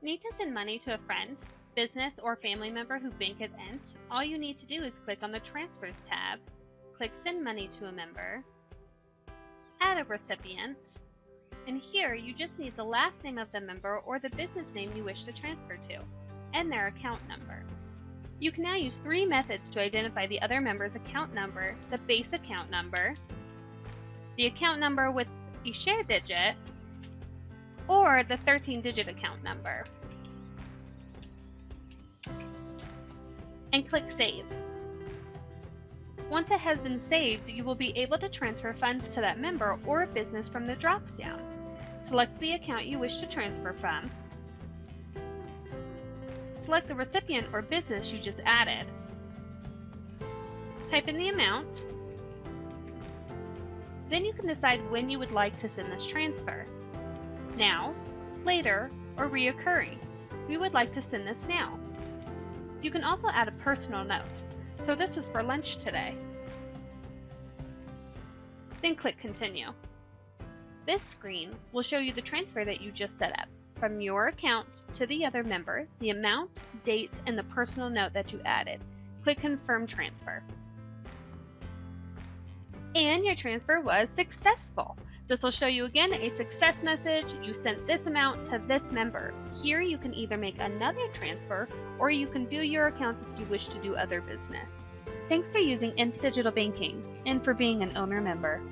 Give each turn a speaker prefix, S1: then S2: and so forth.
S1: Need to send money to a friend, business, or family member who bank at Ent? All you need to do is click on the Transfers tab, click Send Money to a Member, add a recipient, and here you just need the last name of the member or the business name you wish to transfer to, and their account number. You can now use 3 methods to identify the other member's account number: the base account number, the account number with a share digit, or the 13-digit account number. And click Save. Once it has been saved, you will be able to transfer funds to that member or business from the drop-down. Select the account you wish to transfer from. Select the recipient or business you just added. Type in the amount. Then you can decide when you would like to send this transfer. Now, later, or reoccurring. We would like to send this now. You can also add a personal note. So this was for lunch today. Then click Continue. This screen will show you the transfer that you just set up. From your account to the other member, the amount, date, and the personal note that you added. Click Confirm Transfer. And your transfer was successful. This will show you again a success message. You sent this amount to this member. Here you can either make another transfer or you can view your account if you wish to do other business. Thanks for using Ent's digital banking and for being an owner member.